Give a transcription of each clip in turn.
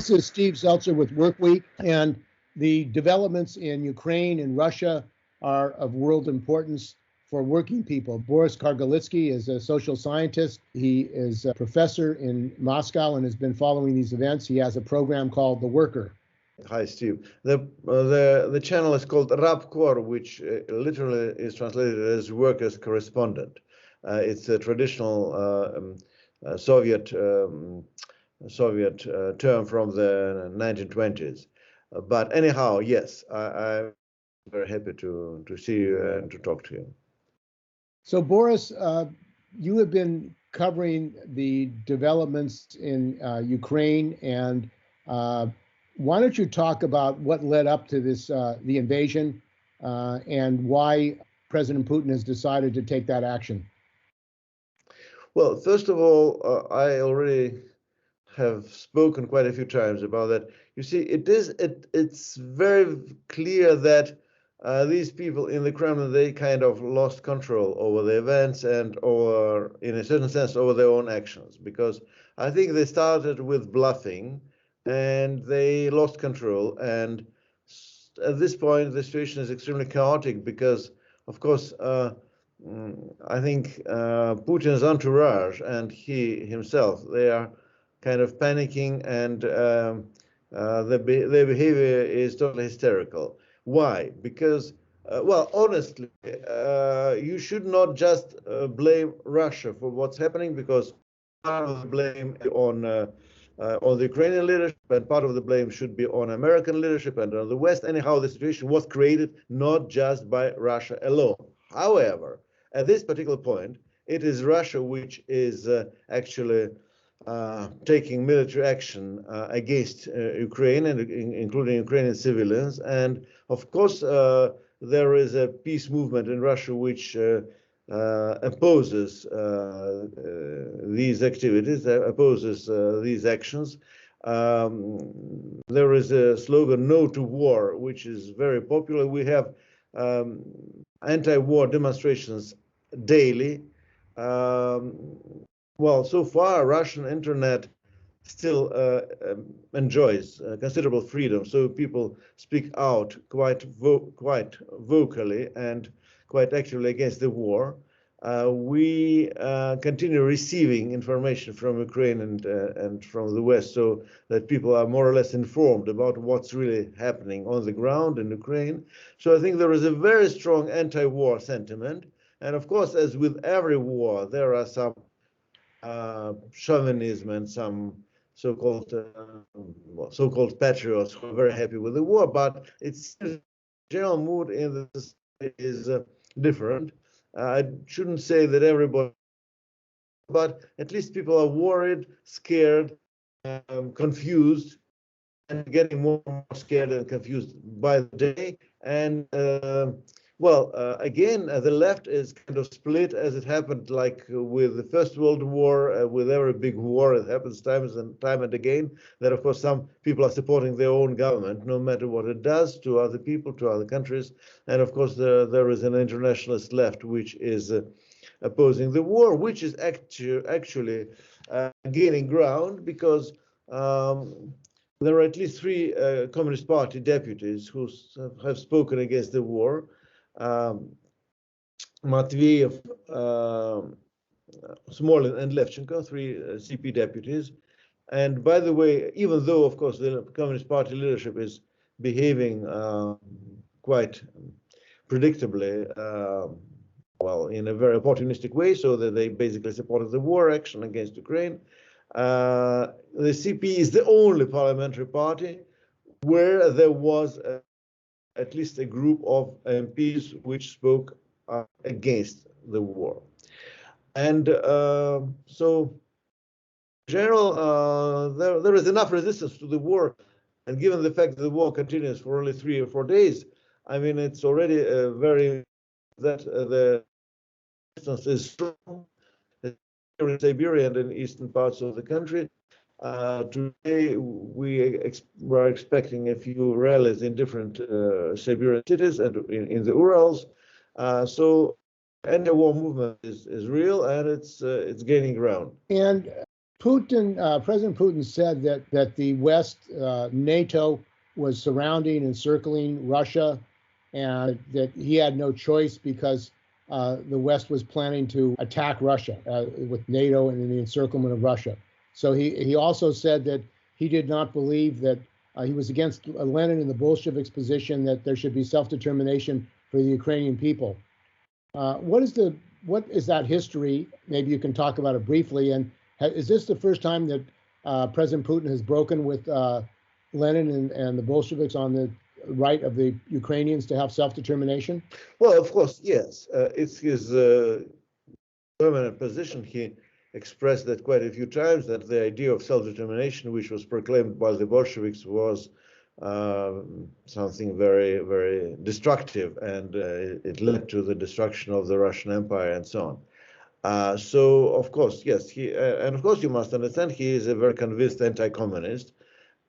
This is Steve Zeltzer with Workweek, and the developments in Ukraine and Russia are of world importance for working people. Boris Kargalitsky is a social scientist. He is a professor in Moscow and has been following these events. He has a program called The Worker. Hi, Steve. The channel is called Rapkor, which literally is translated as Workers' Correspondent. It's a traditional Soviet term from the 1920s. But anyhow, yes, I'm very happy to see you and to talk to you. So, Boris, you have been covering the developments in Ukraine, and why don't you talk about what led up to this, the invasion, and why President Putin has decided to take that action? Well, first of all, I already have spoken quite a few times about that. You see, it's very clear that these people in the Kremlin, they kind of lost control over the events and over, in a certain sense, over their own actions, because I think they started with bluffing and they lost control. And at this point, the situation is extremely chaotic because, of course, I think Putin's entourage and he himself, they are kind of panicking, and their behavior is totally hysterical. Why? Because, well, honestly, you should not just blame Russia for what's happening, because part of the blame on the Ukrainian leadership, and part of the blame should be on American leadership and on the West. Anyhow, the situation was created not just by Russia alone. However, at this particular point, it is Russia which is actually taking military action against Ukraine, and including Ukrainian civilians. And of course, there is a peace movement in Russia which opposes these activities, opposes these actions. There is a slogan, "No to War," which is very popular. We have anti-war demonstrations daily. Well, so far, Russian internet still enjoys considerable freedom, so people speak out quite vocally and quite actively against the war. We continue receiving information from Ukraine and from the West, so that people are more or less informed about what's really happening on the ground in Ukraine. So I think there is a very strong anti-war sentiment. And of course, as with every war, there are some chauvinism and some so-called patriots who are very happy with the war, but it's the general mood in the society is different. I shouldn't say that everybody, but at least people are worried, scared, confused, and getting more and more scared and confused by the day. And again, the left is kind of split, as it happened like with the First World War, with every big war. It happens time and again, that of course some people are supporting their own government, no matter what it does to other people, to other countries. And of course, there is an internationalist left which is opposing the war, which is actually gaining ground, because there are at least 3 Communist Party deputies who have spoken against the war. Matveyev, Smolin, and Levchenko, 3 CP deputies. And by the way, even though, of course, the Communist Party leadership is behaving quite predictably, well, in a very opportunistic way, so that they basically supported the war action against Ukraine, the CP is the only parliamentary party where there was at least a group of MPs which spoke against the war. And so, in general, there is enough resistance to the war. And given the fact that the war continues for only 3 or 4 days, I mean, it's already that the resistance is strong in Siberia and in eastern parts of the country. Today, we were expecting a few rallies in different Siberian cities and in the Urals. So anti-war movement is real, and it's gaining ground. And President Putin said that the West, NATO, was surrounding and circling Russia, and that he had no choice because the West was planning to attack Russia with NATO and the encirclement of Russia. So he also said that he did not believe that he was against Lenin and the Bolsheviks' position that there should be self-determination for the Ukrainian people. What is that history? Maybe you can talk about it briefly. And is this the first time that President Putin has broken with Lenin and the Bolsheviks on the right of the Ukrainians to have self-determination? Well, of course, yes. It's his permanent position. He expressed that quite a few times, that the idea of self-determination, which was proclaimed by the Bolsheviks, was something very, very destructive, and it led to the destruction of the Russian Empire and so on. So, of course, yes, and of course you must understand he is a very convinced anti-communist,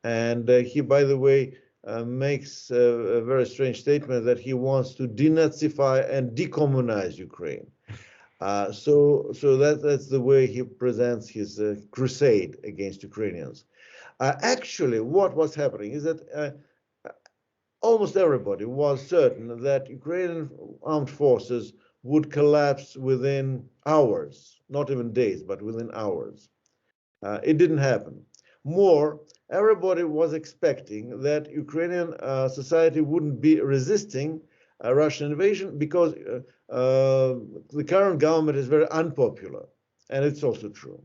and he, by the way, makes a very strange statement that he wants to denazify and decommunize Ukraine. So that's the way he presents his crusade against Ukrainians. Actually, what was happening is that almost everybody was certain that Ukrainian armed forces would collapse within hours, not even days, but within hours. It didn't happen. More, everybody was expecting that Ukrainian society wouldn't be resisting a Russian invasion because the current government is very unpopular, and it's also true.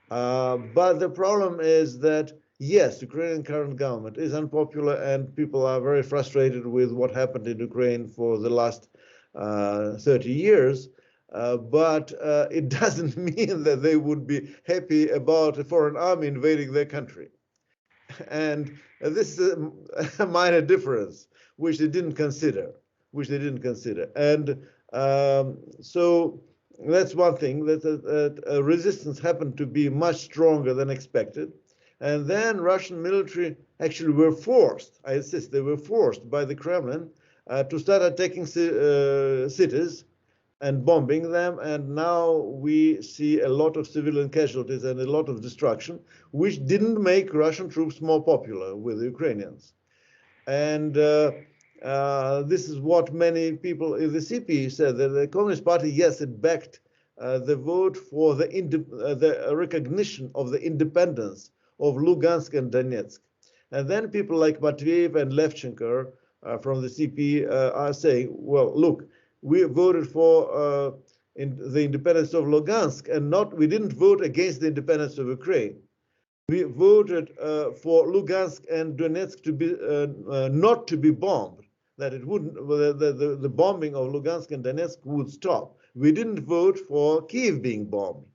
But the problem is that, yes, Ukrainian current government is unpopular, and people are very frustrated with what happened in Ukraine for the last 30 years. But it doesn't mean that they would be happy about a foreign army invading their country. And this is a minor difference, which they didn't consider. And so that's one thing, that resistance happened to be much stronger than expected. And then Russian military actually were forced, I insist, they were forced by the Kremlin to start attacking cities and bombing them, and now we see a lot of civilian casualties and a lot of destruction, which didn't make Russian troops more popular with the Ukrainians. And this is what many people in the CP said, that the Communist Party, yes, it backed the vote for the recognition of the independence of Lugansk and Donetsk. And then people like Matveyev and Levchenko from the CP are saying, well, look, we voted for the independence of Lugansk, and we didn't vote against the independence of Ukraine. We voted for Lugansk and Donetsk to be not to be bombed, that it wouldn't, the bombing of Lugansk and Donetsk would stop. We didn't vote for Kiev being bombed.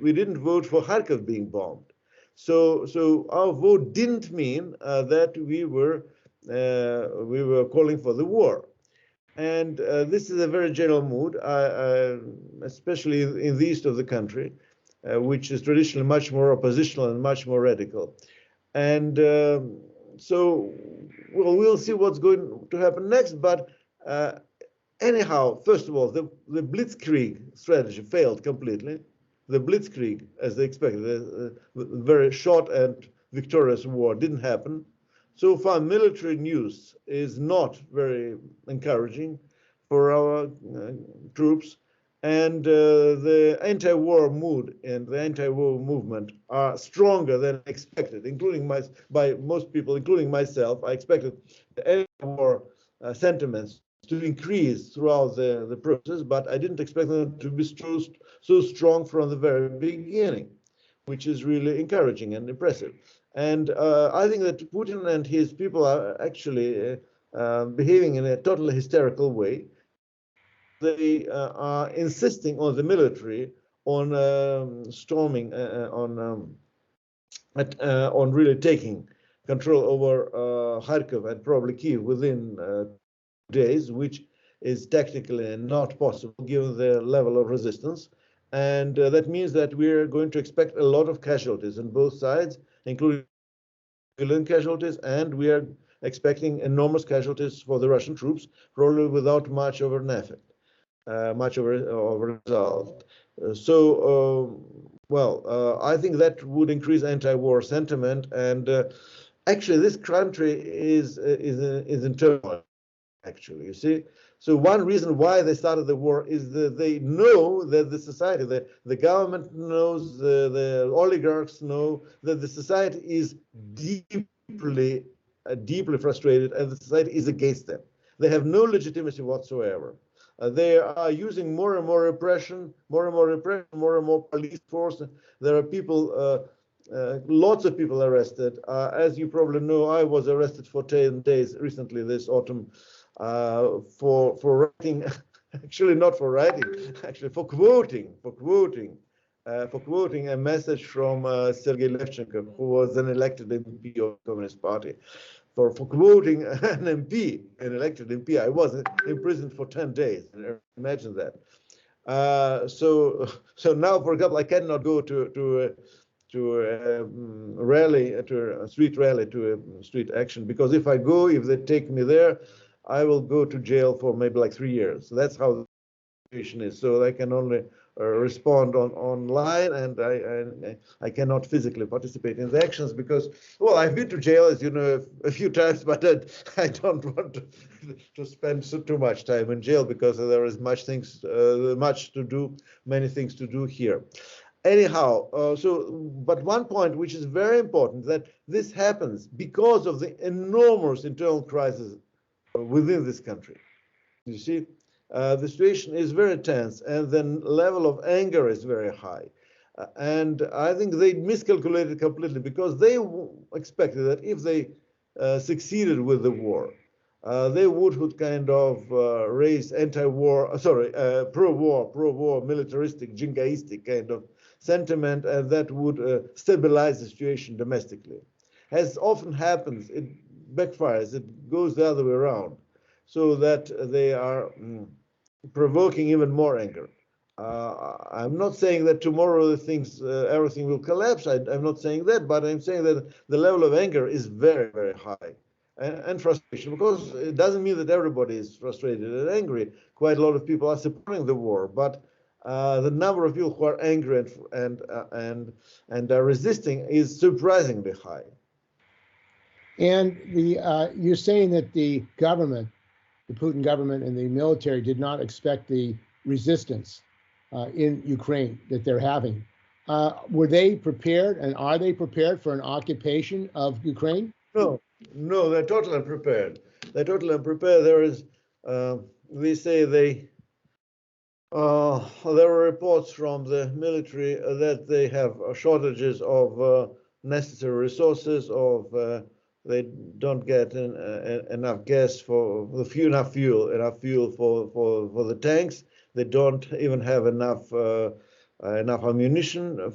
We didn't vote for Kharkiv being bombed. So our vote didn't mean that we were calling for the war. And this is a very general mood, especially in the east of the country, which is traditionally much more oppositional and much more radical. And so we'll see what's going to happen next. But anyhow, first of all, the blitzkrieg strategy failed completely. The blitzkrieg, as they expected, a very short and victorious war, didn't happen. So far, military news is not very encouraging for our troops, and the anti-war mood and the anti-war movement are stronger than expected, including by most people, including myself. I expected the anti-war sentiments to increase throughout the process, but I didn't expect them to be so strong from the very beginning, which is really encouraging and impressive. And I think that Putin and his people are actually behaving in a totally hysterical way. They are insisting on the military on storming, on really taking control over Kharkiv and probably Kiev within days, which is technically not possible given the level of resistance. And that means that we're going to expect a lot of casualties on both sides, including civilian casualties, and we are expecting enormous casualties for the Russian troops, probably without much of an effect. much of a result. I think that would increase anti-war sentiment, and actually, this country is in turmoil. Actually, you see. So one reason why they started the war is that they know that the society, the government knows, the oligarchs know that the society is deeply frustrated, and the society is against them. They have no legitimacy whatsoever. They are using more and more repression, more and more repression, more and more police force. There are people, lots of people arrested. As you probably know, I was arrested for 10 days recently this autumn for writing, actually not for writing, actually for quoting a message from Sergei Levchenko, who was an elected MP of the Communist Party. For quoting an MP, an elected MP, I was imprisoned for 10 days. Imagine that. So now, for example, I cannot go to a rally, to a street rally, to a street action, because if I go, if they take me there, I will go to jail for maybe like 3 years. So that's how the situation is. So I can only respond online, and I cannot physically participate in the actions because, well, I've been to jail, as you know, a few times, but I don't want to spend too much time in jail because there is much to do, many things to do here. Anyhow, but one point which is very important, that this happens because of the enormous internal crisis within this country. You see, the situation is very tense, and the level of anger is very high. And I think they miscalculated completely, because they expected that if they succeeded with the war, they would kind of raise anti-war, pro-war, militaristic, jingoistic kind of sentiment, and that would stabilize the situation domestically. As often happens, it backfires, it goes the other way around, so that they are provoking even more anger. I'm not saying that tomorrow everything will collapse. I'm not saying that, but I'm saying that the level of anger is very, very high, and frustration. Because it doesn't mean that everybody is frustrated and angry. Quite a lot of people are supporting the war, but the number of people who are angry and are resisting is surprisingly high. And you're saying that the government, the Putin government and the military, did not expect the resistance in Ukraine that they're having. Were they prepared, and are they prepared for an occupation of Ukraine? No, they're totally unprepared. They're totally unprepared. There is, they say there are reports from the military that they have shortages of necessary resources, they don't get enough gas for enough fuel for the tanks. They don't even have enough ammunition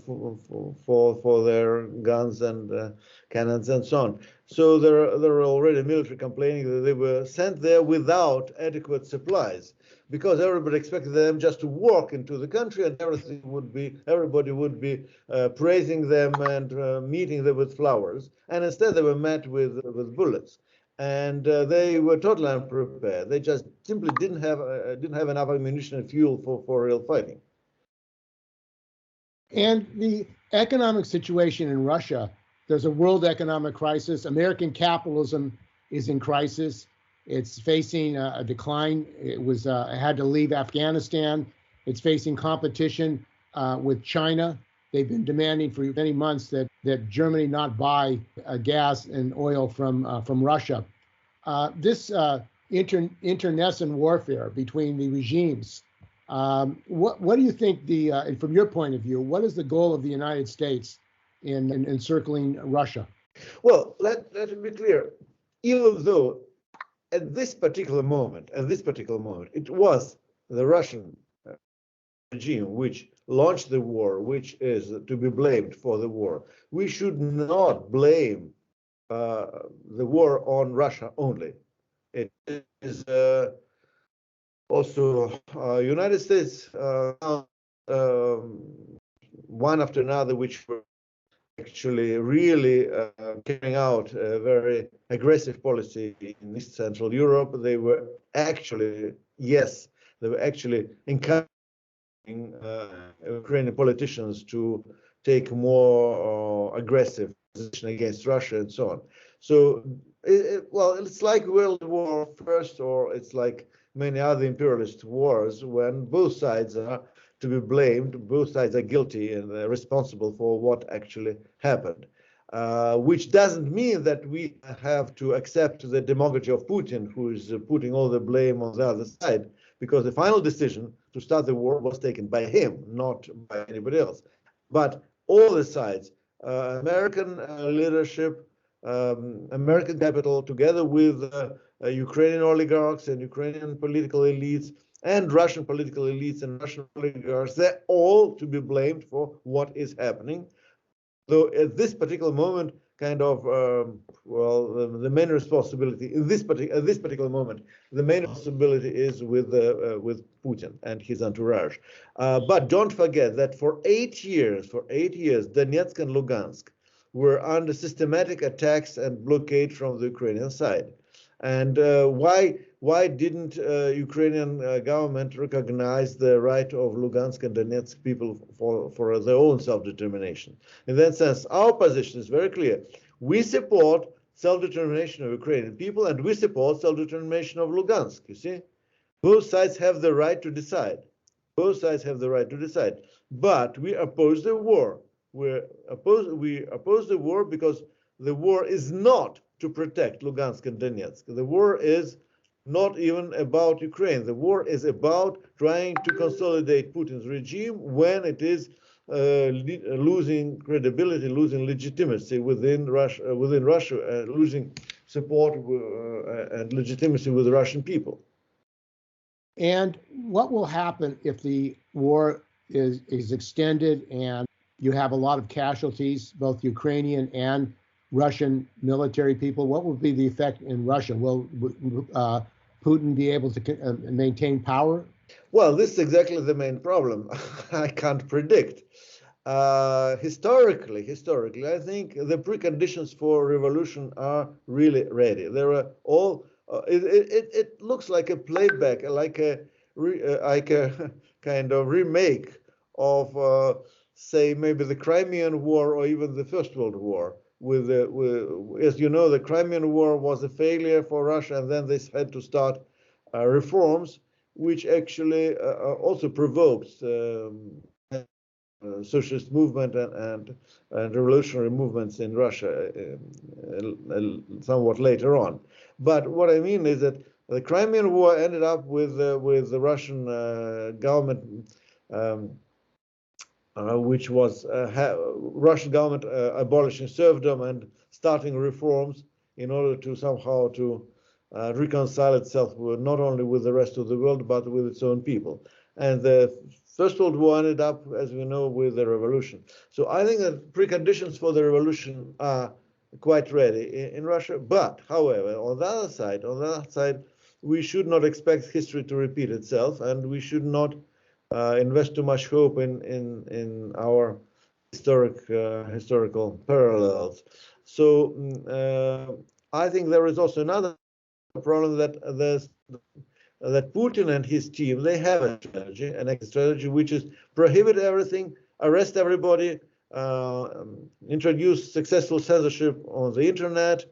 for their guns and cannons and so on. So there are already military complaining that they were sent there without adequate supplies, because everybody expected them just to walk into the country and everybody would be praising them and meeting them with flowers, and instead they were met with bullets, and they were totally unprepared. They just simply didn't have enough ammunition and fuel for real fighting. And the economic situation in Russia, there's a world economic crisis. American capitalism is in crisis. It's facing a decline. It had to leave Afghanistan. It's facing competition with China. They've been demanding for many months that Germany not buy gas and oil from Russia. This internecine warfare between the regimes. What do you think and from your point of view, what is the goal of the United States in encircling Russia? Well, let me be clear. Even though at this particular moment, it was the Russian regime which launched the war, which is to be blamed for the war, we should not blame the war on Russia only. It is also United States, one after another, which were actually really carrying out a very aggressive policy in East Central Europe. They were actually, yes, They were actually encouraging Ukrainian politicians to take more aggressive position against Russia and so on. So, well, it's like World War I, or it's like many other imperialist wars when both sides are to be blamed, both sides are guilty and responsible for what actually happened. Which doesn't mean that we have to accept the demagogy of Putin, who is putting all the blame on the other side, because the final decision to start the war was taken by him, not by anybody else. But all the sides, American leadership, American capital, together with Ukrainian oligarchs and Ukrainian political elites, and Russian political elites and Russian oligarchs, they're all to be blamed for what is happening. Though at this particular moment, kind of, well, the main responsibility in this particular moment, the main responsibility is with Putin and his entourage. But don't forget that for 8 years, Donetsk and Lugansk were under systematic attacks and blockade from the Ukrainian side. And why didn't Ukrainian government recognize the right of Lugansk and Donetsk people for their own self-determination? In that sense, our position is very clear. We support self-determination of Ukrainian people, and we support self-determination of Lugansk. You see, both sides have the right to decide. Both sides have the right to decide. But we oppose the war. We oppose the war because the war is not to protect Lugansk and Donetsk. The war is not even about Ukraine. The war is about trying to consolidate Putin's regime when it is losing credibility, losing legitimacy within Russia, losing support and legitimacy with the Russian people. And what will happen if the war is extended and you have a lot of casualties, both Ukrainian and Russian military people? What will be the effect in Russia? Will Putin be able to maintain power? Well, this is exactly the main problem. I can't predict. Historically, I think the preconditions for revolution are really ready. There are all. It looks like a playback, like a kind of remake of, say, maybe the Crimean War or even the First World War. As you know, the Crimean War was a failure for Russia, and then they had to start reforms, which actually also provoked socialist movement and revolutionary movements in Russia somewhat later on. But what I mean is that the Crimean War ended up with the Russian government, which was Russian government abolishing serfdom and starting reforms in order to somehow to reconcile itself not only with the rest of the world but with its own people. And the First World War ended up, as we know, with the revolution. So I think that preconditions for the revolution are quite ready in Russia. But, however, on the other side, we should not expect history to repeat itself, and we should not invest too much hope in our historical parallels. So I think there is also another problem that Putin and his team, they have a strategy, an exit strategy, which is prohibit everything, arrest everybody, introduce successful censorship on the internet,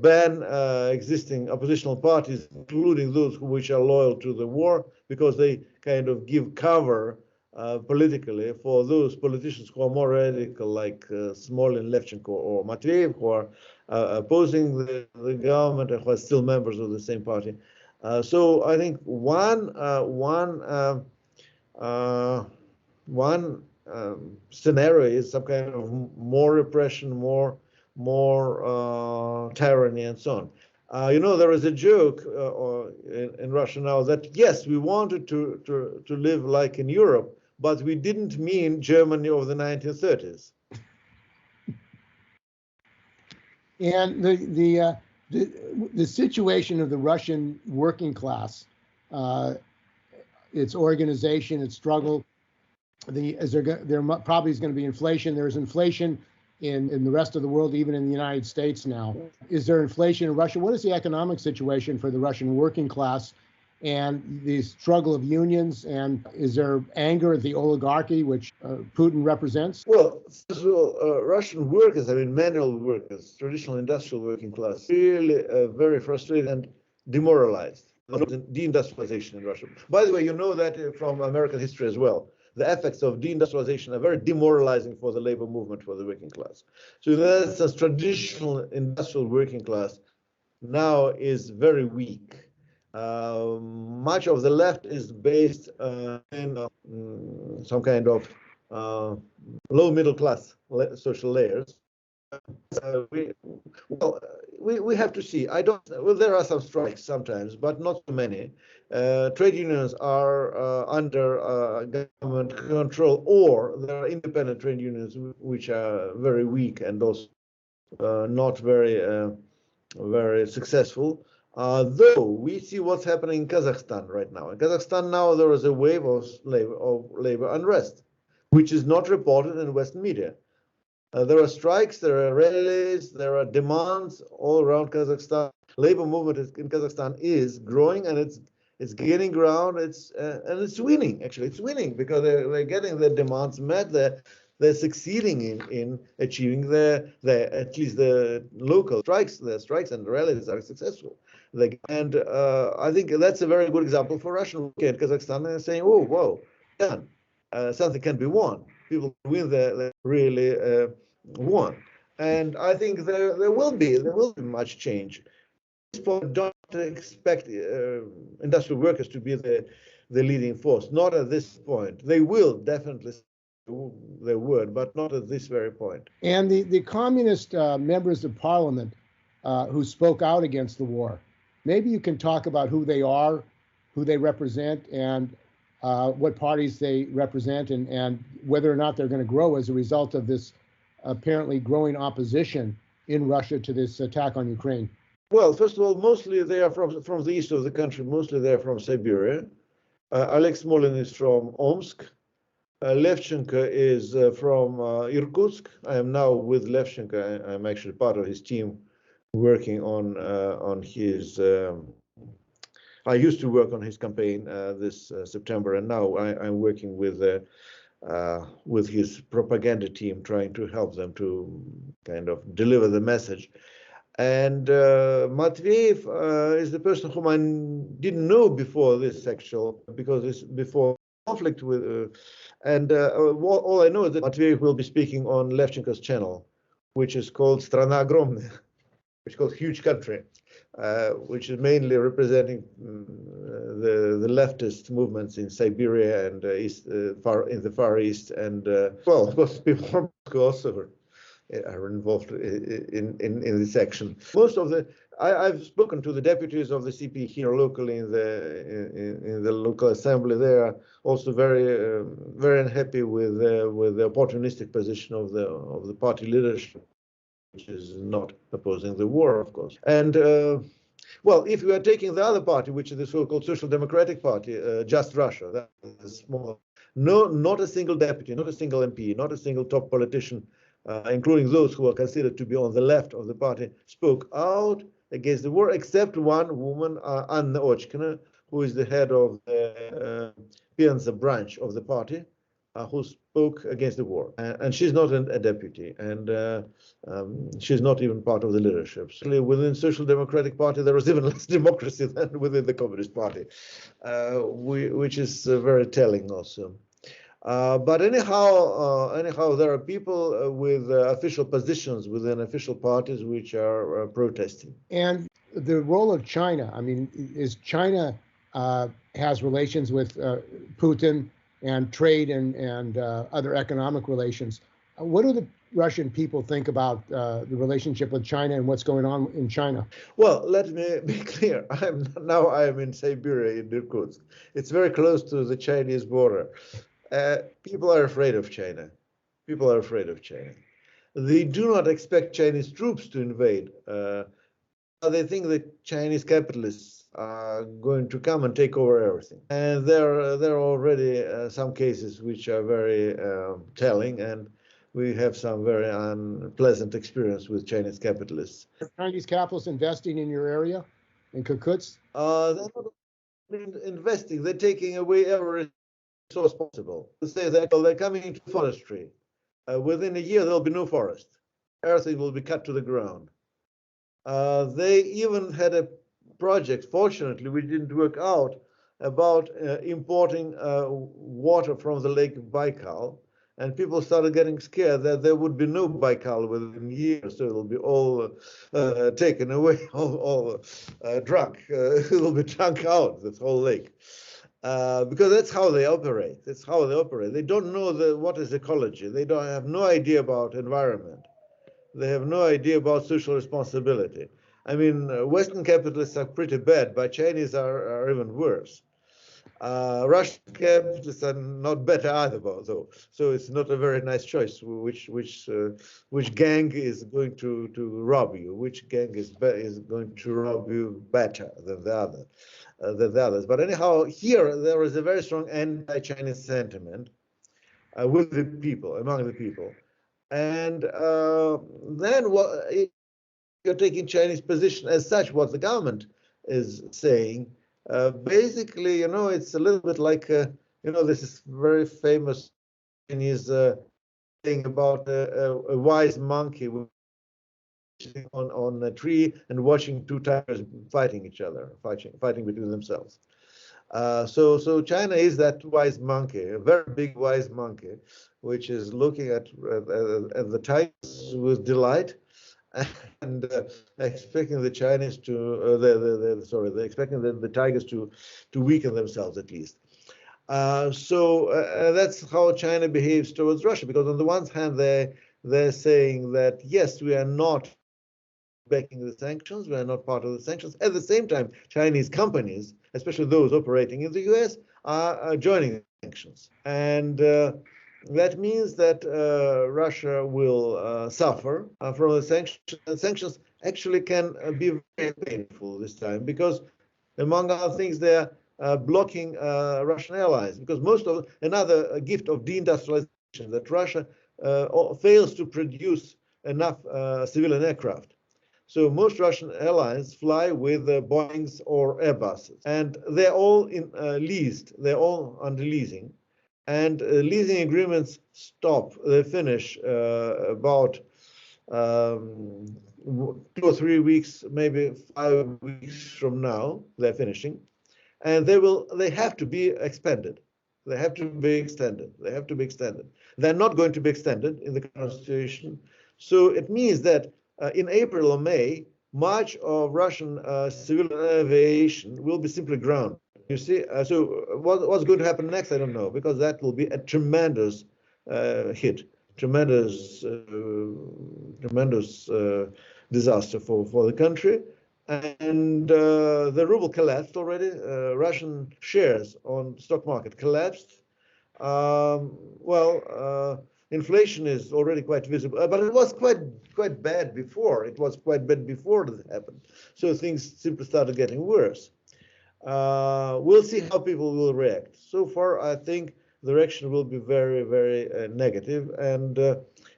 ban existing oppositional parties, including those which are loyal to the war, because they kind of give cover politically for those politicians who are more radical, like Smolin, Levchenko, or Matveyev, who are opposing the government and who are still members of the same party. So I think one scenario is some kind of more repression, more tyranny, and so on. You know, there is a joke in Russia now that yes, we wanted to live like in Europe, but we didn't mean Germany of the 1930s. And the situation of the Russian working class, its organization, its struggle, there probably is going to be inflation. There's inflation in the rest of the world, even in the United States now. Is there inflation in Russia? What is the economic situation for the Russian working class? and the struggle of unions? And is there anger at the oligarchy, which Putin represents? Well, first of all, Russian workers, I mean, manual workers, traditional industrial working class, really very frustrated and demoralized. Deindustrialization in Russia. By the way, you know that from American history as well. The effects of deindustrialization are very demoralizing for the labor movement, for the working class. So that's a traditional industrial working class now is very weak. Much of the left is based in some kind of low middle class social layers. We have to see. I don't. Well, there are some strikes sometimes, but not too many. Trade unions are under government control, or there are independent trade unions which are very weak and also not very successful. Though we see what's happening in Kazakhstan right now. In Kazakhstan now there is a wave of labor unrest, which is not reported in Western media. There are strikes, there are rallies, there are demands all around Kazakhstan. Labor movement in Kazakhstan is growing and it's gaining ground. And it's winning. Actually, it's winning because they're getting their demands met. They're succeeding in achieving at least the local strikes. The strikes and rallies are successful. And I think that's a very good example for Russian workers in Kazakhstan. They're saying, "Oh, whoa, done. Something can be won. People win the really won." And I think there will be much change. At this point, don't expect industrial workers to be the leading force. Not at this point. They will definitely their word, but not at this very point. And the communist members of parliament who spoke out against the war, maybe you can talk about who they are, who they represent, and what parties they represent, and whether or not they're going to grow as a result of this apparently growing opposition in Russia to this attack on Ukraine. Well, first of all, mostly they are from the east of the country. Mostly they are from Siberia. Oleg Smolin is from Omsk. Levchenko is from Irkutsk. I am now with Levchenko. I'm actually part of his team working on his. I used to work on his campaign this September, and now I'm working with his propaganda team, trying to help them to kind of deliver the message. And Matveyev is the person whom I didn't know before this because it's before conflict with. All I know is that Matveyev will be speaking on Levchenko's channel, which is called Strana Огромная, which is called Huge Country, which is mainly representing the leftist movements in Siberia and in the Far East. And well, of course, people from Moscow also are involved in this action. Most of I've spoken to the deputies of the CP here locally in the local assembly. They are also very unhappy with the opportunistic position of the party leadership, which is not opposing the war, of course. And well, if we are taking the other party, which is the so-called Social Democratic Party, Just Russia, that is small. No, not a single deputy, not a single MP, not a single top politician, including those who are considered to be on the left of the party, spoke out against the war, except one woman, Anna Ochkina, who is the head of the Penza branch of the party, who spoke against the war. And she's not a deputy, and she's not even part of the leadership. So within Social Democratic Party, there is even less democracy than within the Communist Party, which is very telling also. But anyhow, there are people with official positions within official parties which are protesting. And the role of China, I mean, is China has relations with Putin and trade and other economic relations. What do the Russian people think about the relationship with China and what's going on in China? Well, let me be clear. I am in Siberia, in Irkutsk. It's very close to the Chinese border. People are afraid of China. People are afraid of China. They do not expect Chinese troops to invade. They think that Chinese capitalists are going to come and take over everything. And there are already some cases which are very telling, and we have some very unpleasant experience with Chinese capitalists. Are Chinese capitalists investing in your area, in Kirkutsk? investing. They're taking away every resource possible. They say that they're coming into forestry. Within a year, there'll be no forest. Everything will be cut to the ground. They even had a project, fortunately, which didn't work out, about importing water from the Lake Baikal. And people started getting scared that there would be no Baikal within years, so it'll be all taken away, all drunk. It'll be drunk out, this whole lake. Because that's how they operate. That's how they operate. They don't know what is ecology. They don't have no idea about environment. They have no idea about social responsibility. I mean, Western capitalists are pretty bad, but Chinese are even worse. Russian capitalists are not better either, though. So it's not a very nice choice. Which gang is going to rob you? Which gang is going to rob you better than the other? Than the others. But anyhow, here there is a very strong anti-Chinese sentiment with the people, among the people. And then what, you're taking Chinese position as such, what the government is saying, basically, it's a little bit like, this is very famous Chinese thing about a wise monkey on a tree and watching two tigers fighting each other, fighting between themselves. So China is that wise monkey, a very big wise monkey, which is looking at the tigers with delight and expecting the Chinese to, they're expecting the tigers to weaken themselves at least. So that's how China behaves towards Russia, because on the one hand they're saying that yes, we are not backing the sanctions, we are not part of the sanctions. At the same time, Chinese companies, especially those operating in the US, are joining the sanctions. And that means that Russia will suffer from the sanctions. Sanctions actually can be very painful this time because, among other things, they're blocking Russian allies, because another gift of deindustrialization, that Russia fails to produce enough civilian aircraft. So most Russian airlines fly with Boeings or Airbuses, and they're all leased. They're all under leasing, and leasing agreements stop. They finish about 2 or 3 weeks, maybe 5 weeks from now. They're finishing, and they have to be expanded. They have to be extended. They have to be extended. They're not going to be extended in the current situation. So it means that in April or May, much of Russian civilian aviation will be simply grounded. You see, so what's going to happen next, I don't know, because that will be a tremendous hit, tremendous disaster for the country. And the ruble collapsed already. Russian shares on stock market collapsed. Inflation is already quite visible, but it was quite bad before. It was quite bad before this happened. So things simply started getting worse. We'll see how people will react. So far, I think the reaction will be very, very negative, and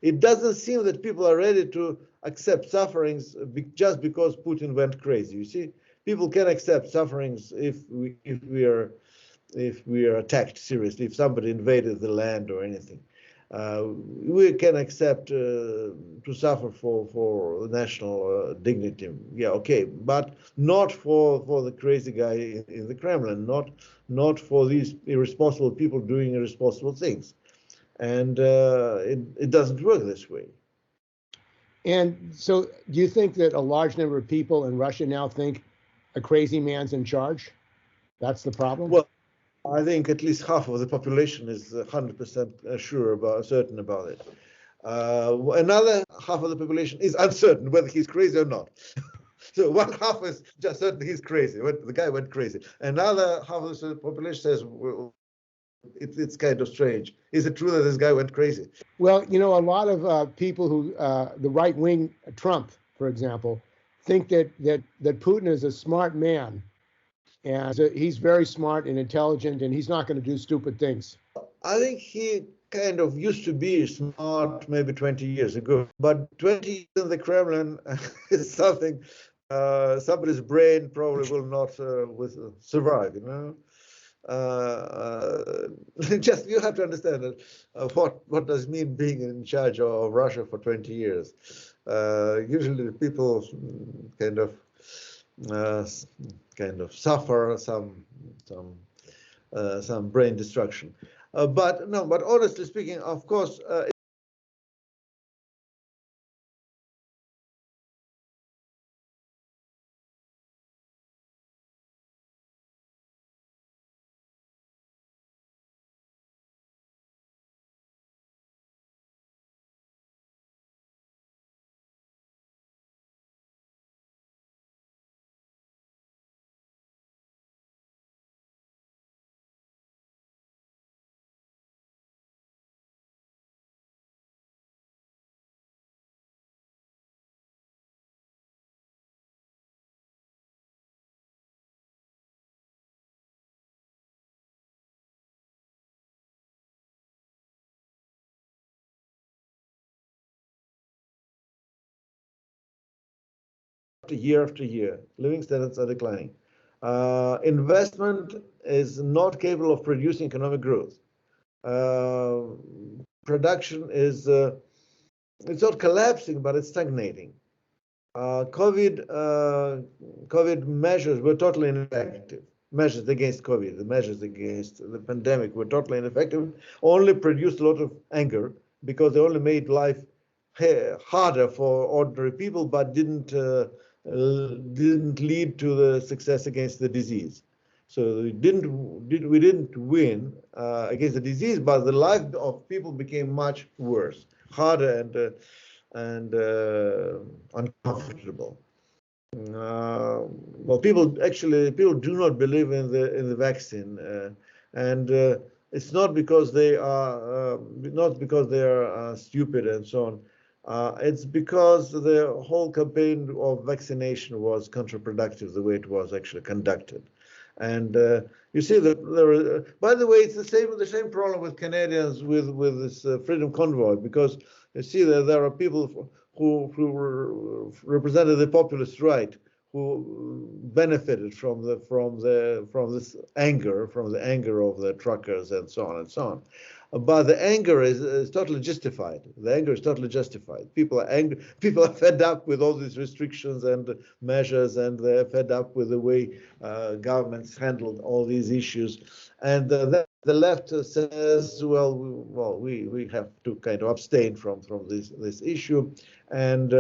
it doesn't seem that people are ready to accept sufferings just because Putin went crazy. You see, people can accept sufferings if we are attacked seriously, if somebody invaded the land or anything. We can accept to suffer for national dignity. Yeah, okay, but not for the crazy guy in the Kremlin, not for these irresponsible people doing irresponsible things. And it doesn't work this way. And so do you think that a large number of people in Russia now think a crazy man's in charge? That's the problem? Well, I think at least half of the population is 100% certain about it. Another half of the population is uncertain whether he's crazy or not. So one half is just certain he's crazy, the guy went crazy. Another half of the population says, well, it's kind of strange. Is it true that this guy went crazy? Well, a lot of people who, the right wing, Trump, for example, think that Putin is a smart man. And he's very smart and intelligent, and he's not going to do stupid things. I think he kind of used to be smart maybe 20 years ago, but 20 years in the Kremlin is something somebody's brain probably will not survive, you know. Just you have to understand that, what does it mean being in charge of Russia for 20 years. Usually people kind of suffer some brain destruction. But honestly speaking, of course, year after year, living standards are declining. Investment is not capable of producing economic growth. Production is it's not collapsing, but it's stagnating. COVID measures were totally ineffective. Measures against COVID, the measures against the pandemic were totally ineffective. Only produced a lot of anger because they only made life harder for ordinary people, but didn't lead to the success against the disease. So we didn't win against the disease, but the life of people became much worse, harder and uncomfortable. Well, people do not believe in the vaccine, and it's not because they are stupid and so on. It's because the whole campaign of vaccination was counterproductive the way it was actually conducted. And you see that by the way, it's the same problem with Canadians with this Freedom Convoy, because you see that there are people who represented the populist right, who benefited from this anger, from the anger of the truckers and so on and so on. But the anger is totally justified. The anger is totally justified. People are angry. People are fed up with all these restrictions and measures, and they're fed up with the way governments handled all these issues. And the left says, well, we have to kind of abstain from this issue, and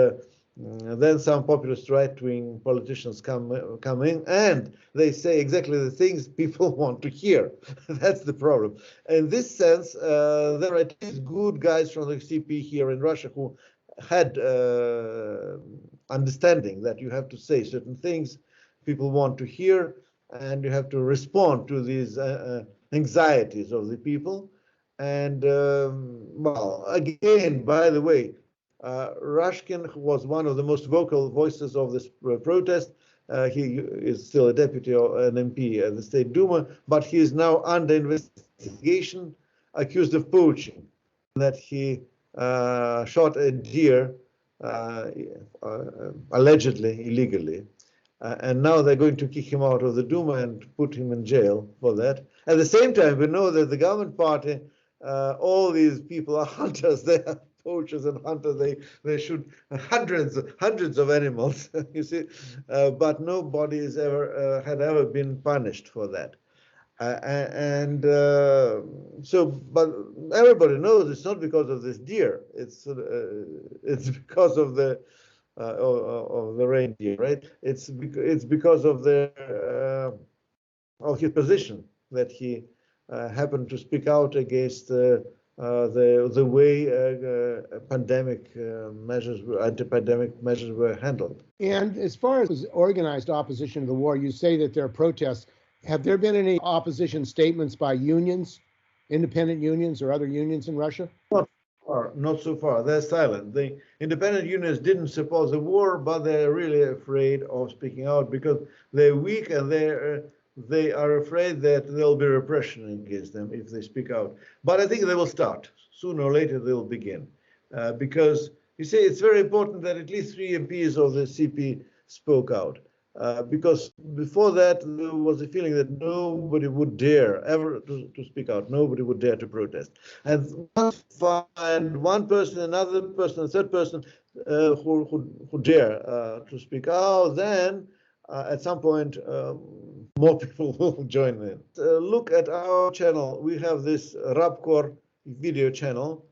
then some populist right-wing politicians come in, and they say exactly the things people want to hear. That's the problem. In this sense, there are at least good guys from the CP here in Russia who had understanding that you have to say certain things people want to hear, and you have to respond to these anxieties of the people. And well, again, by the way, Rashkin was one of the most vocal voices of this protest. He is still a deputy or an MP at the State Duma, but he is now under investigation, accused of poaching, that he shot a deer, allegedly illegally. And now they're going to kick him out of the Duma and put him in jail for that. At the same time, we know that the government party, all these people are hunters. They are poachers and hunters. They shoot hundreds of animals. You see, but nobody has had ever been punished for that. But everybody knows it's not because of this deer. It's because of the reindeer, right? It's because of his position, that he happened to speak out against the way anti-pandemic measures were handled. And as far as organized opposition to the war, you say that there are protests. Have there been any opposition statements by unions, independent unions or other unions in Russia? Not so far. They're silent. The independent unions didn't support the war, but they're really afraid of speaking out because they're weak, and they are afraid that there'll be repression against them if they speak out. But I think they will start. Sooner or later, they'll begin. Because, you see, it's very important that at least 3 MPs of the CP spoke out. Because before that, there was a feeling that nobody would dare ever to speak out. Nobody would dare to protest. And once you find one person, another person, a third person who dare to speak out, then at some point, more people will join in. Look at our channel. We have this Rapcore video channel.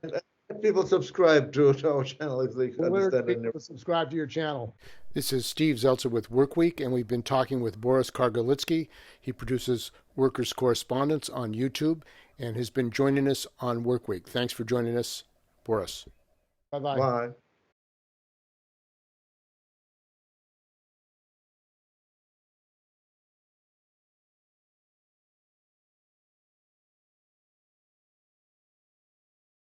People subscribe to our channel if they understand. People subscribe to your channel. This is Steve Zeltzer with Workweek, and we've been talking with Boris Kargalitsky. He produces Workers' Correspondence on YouTube and has been joining us on Workweek. Thanks for joining us, Boris. Bye-bye. Bye.